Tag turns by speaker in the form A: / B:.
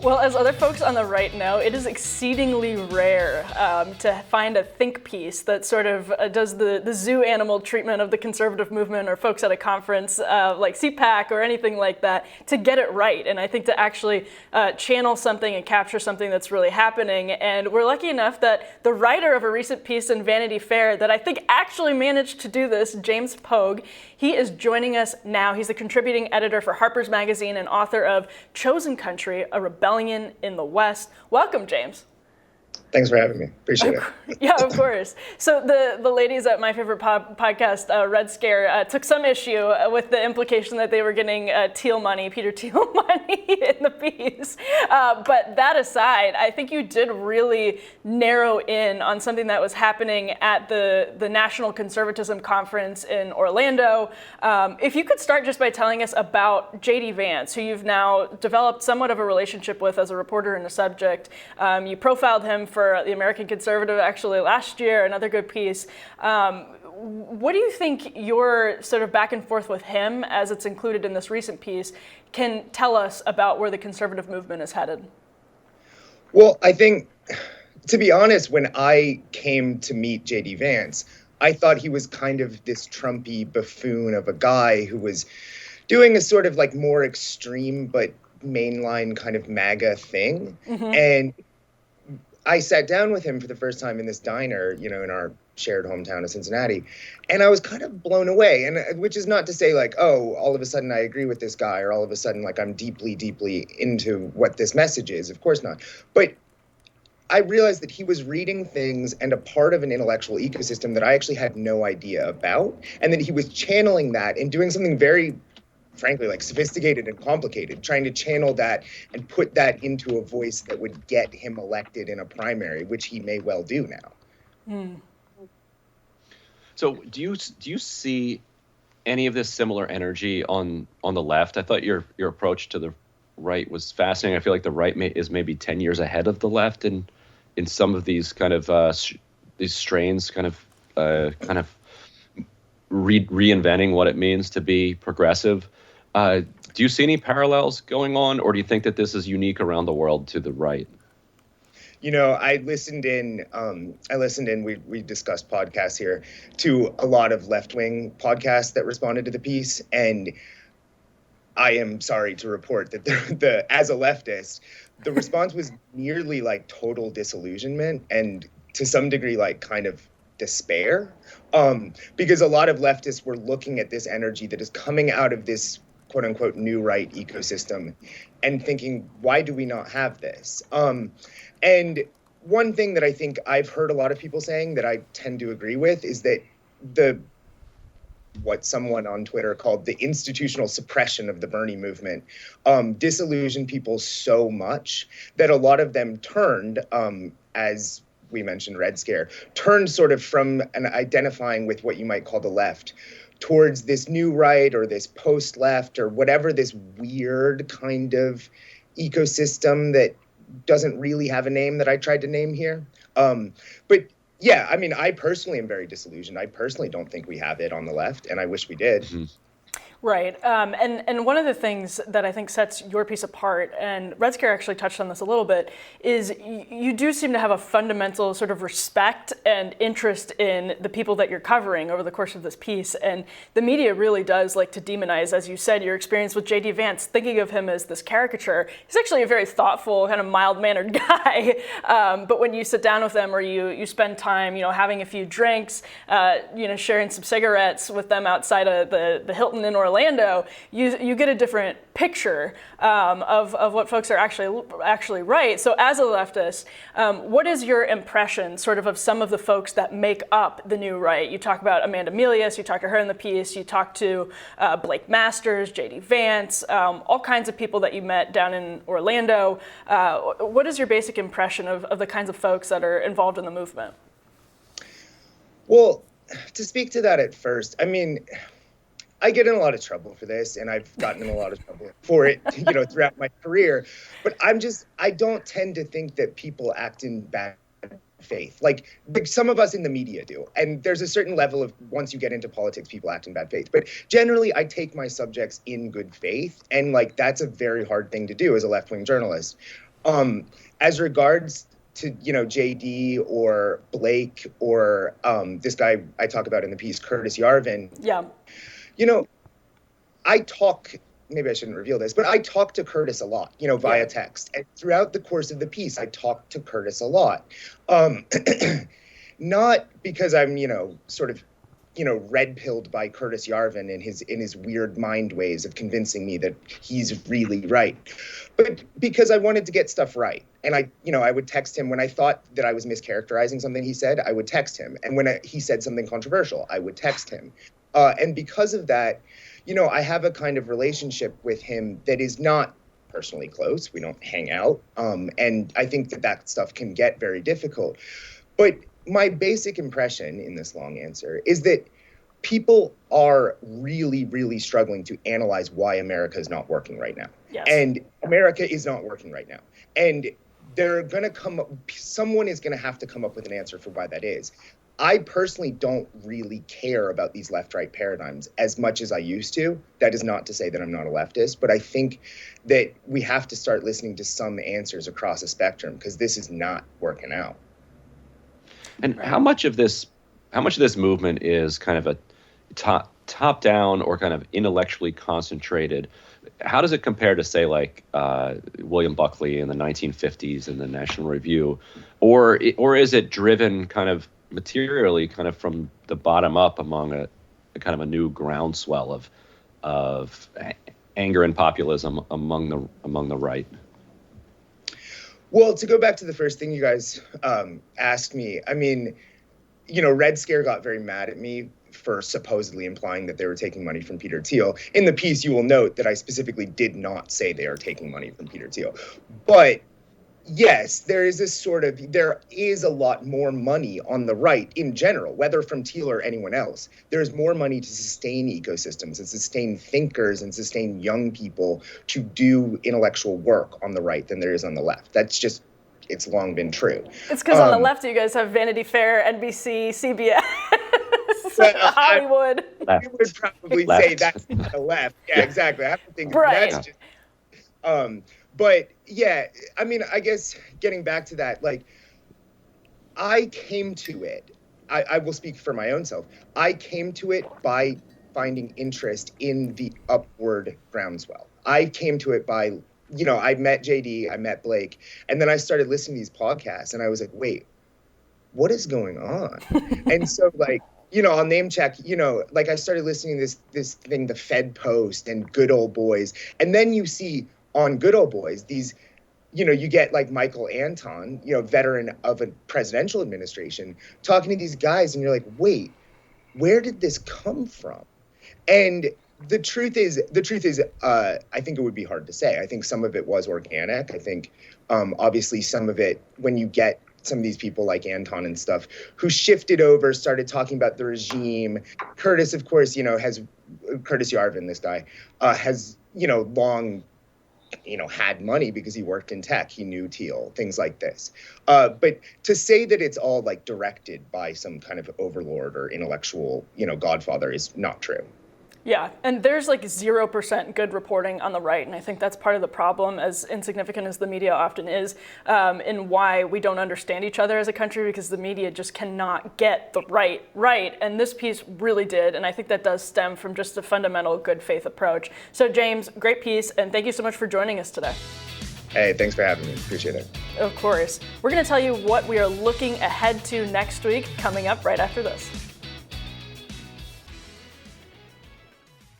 A: Well, as other folks on the right know, it is exceedingly rare to find a think piece that sort of does the zoo animal treatment of the conservative movement or folks at a conference like CPAC or anything like that to get it right. And I think to actually channel something and capture something that's really happening. And we're lucky enough that the writer of a recent piece in Vanity Fair that I think actually managed to do this, James Pogue, he is joining us now. He's the contributing editor for Harper's Magazine and author of Chosen Country, A Rebellion in the West. Welcome, James.
B: Thanks for having me. Appreciate it.
A: Yeah, of course. So the ladies at my favorite podcast, Red Scare, took some issue with the implication that they were getting Thiel money, Peter Thiel money in the piece. But that aside, I think you did really narrow in on something that was happening at the National Conservatism Conference in Orlando. If you could start just by telling us about JD Vance, who you've now developed somewhat of a relationship with as a reporter and a subject. You profiled him for the American Conservative actually last year, another good piece. What do you think your sort of back and forth with him, as it's included in this recent piece, can tell us about where the conservative movement is headed?
B: Well, I think, to be honest, when I came to meet JD Vance, I thought he was kind of this Trumpy buffoon of a guy who was doing a sort of like more extreme but mainline kind of MAGA thing. Mm-hmm. And I sat down with him for the first time in this diner, in our shared hometown of Cincinnati, and I was kind of blown away. And which is not to say like, oh, all of a sudden I agree with this guy, or all of a sudden like I'm deeply, deeply into what this message is. Of course not. But I realized that he was reading things and a part of an intellectual ecosystem that I actually had no idea about, and that he was channeling that and doing something very, frankly, like sophisticated and complicated, trying to channel that and put that into a voice that would get him elected in a primary, which he may well do now.
C: Mm. So do you see any of this similar energy on the left? I thought your approach to the right was fascinating. I feel like the right is maybe 10 years ahead of the left in some of these kind of these strains, kind of reinventing what it means to be progressive. Do you see any parallels going on, or do you think that this is unique around the world to the right?
B: I listened in, we discussed podcasts here, to a lot of left-wing podcasts that responded to the piece. And I am sorry to report that as a leftist, the response was nearly like total disillusionment and to some degree like kind of despair. Because a lot of leftists were looking at this energy that is coming out of this quote unquote new right ecosystem and thinking, why do we not have this? And one thing that I think I've heard a lot of people saying that I tend to agree with is that what someone on Twitter called the institutional suppression of the Bernie movement disillusioned people so much that a lot of them turned, as we mentioned Red Scare, turned sort of from an identifying with what you might call the left towards this new right or this post-left or whatever, this weird kind of ecosystem that doesn't really have a name that I tried to name here. But yeah, I mean, I personally am very disillusioned. I personally don't think we have it on the left, and I wish we did. Mm-hmm.
A: Right. And one of the things that I think sets your piece apart, and Red Scare actually touched on this a little bit, is you do seem to have a fundamental sort of respect and interest in the people that you're covering over the course of this piece. And the media really does like to demonize, as you said, your experience with JD Vance, thinking of him as this caricature. He's actually a very thoughtful, kind of mild-mannered guy. But when you sit down with them or you spend time, having a few drinks, sharing some cigarettes with them outside of the Hilton in Orlando, you get a different picture of what folks are actually right. So as a leftist, what is your impression sort of some of the folks that make up the new right? You talk about Amanda Milius, you talk to her in the piece, you talk to Blake Masters, JD Vance, all kinds of people that you met down in Orlando. What is your basic impression of the kinds of folks that are involved in the movement?
B: Well, to speak to that at first, I mean, I get in a lot of trouble for this, and I've gotten in a lot of trouble for it, throughout my career. But I don't tend to think that people act in bad faith, like some of us in the media do. And there's a certain level of, once you get into politics, people act in bad faith. But generally, I take my subjects in good faith. And like, that's a very hard thing to do as a left-wing journalist. As regards to, JD or Blake or this guy I talk about in the piece, Curtis Yarvin.
A: Yeah.
B: I talk, maybe I shouldn't reveal this, but I talk to Curtis a lot, via text. And throughout the course of the piece, I talk to Curtis a lot. Not because I'm, sort of, red-pilled by Curtis Yarvin in his weird mind ways of convincing me that he's really right, but because I wanted to get stuff right. And I would text him when I thought that I was mischaracterizing something he said. I would text him, and when he said something controversial, I would text him. And because of that, I have a kind of relationship with him that is not personally close. We don't hang out, and I think that stuff can get very difficult. But my basic impression in this long answer is that people are really, really struggling to analyze why America is not working right now.
A: Yes.
B: And America is not working right now. And someone is going to have to come up with an answer for why that is. I personally don't really care about these left-right paradigms as much as I used to. That is not to say that I'm not a leftist, but I think that we have to start listening to some answers across a spectrum, because this is not working out.
C: And how much of this movement is kind of a top down or kind of intellectually concentrated? How does it compare to, say, like William Buckley in the 1950s in the National Review, or is it driven kind of materially, kind of from the bottom up among a kind of a new groundswell of anger and populism among the right?
B: Well, to go back to the first thing you guys asked me, I mean, Red Scare got very mad at me for supposedly implying that they were taking money from Peter Thiel. In the piece, you will note that I specifically did not say they are taking money from Peter Thiel. But yes, there is a lot more money on the right in general, whether from Thiel or anyone else. There's more money to sustain ecosystems and sustain thinkers and sustain young people to do intellectual work on the right than there is on the left. It's long been true.
A: It's because on the left, you guys have Vanity Fair, NBC, CBS, Hollywood.
B: I would probably say that's the left. Yeah, exactly. I have to think that's just... But yeah, I mean, I guess getting back to that, like, I came to it, I will speak for my own self. I came to it by finding interest in the upward groundswell. I came to it by, I met JD, I met Blake, and then I started listening to these podcasts, and I was like, wait, what is going on? And so, like, I'll name check, like, I started listening to this thing, the Fed Post and Good Old Boys, and then you see on Good Old Boys, these, you get like Michael Anton, veteran of a presidential administration, talking to these guys, and you're like, wait, where did this come from? And the truth is, I think it would be hard to say. I think some of it was organic. I think, obviously, some of it, when you get some of these people like Anton and stuff who shifted over, started talking about the regime. Curtis, of course, Curtis Yarvin, this guy, has, long had money because he worked in tech. He knew Thiel, things like this. But to say that it's all like directed by some kind of overlord or intellectual, godfather is not true.
A: Yeah, and there's like 0% good reporting on the right, and I think that's part of the problem, as insignificant as the media often is, in why we don't understand each other as a country, because the media just cannot get the right, and this piece really did, and I think that does stem from just a fundamental good faith approach. So James, great piece, and thank you so much for joining us today.
B: Hey, thanks for having me. Appreciate it.
A: Of course. We're going to tell you what we are looking ahead to next week, coming up right after this.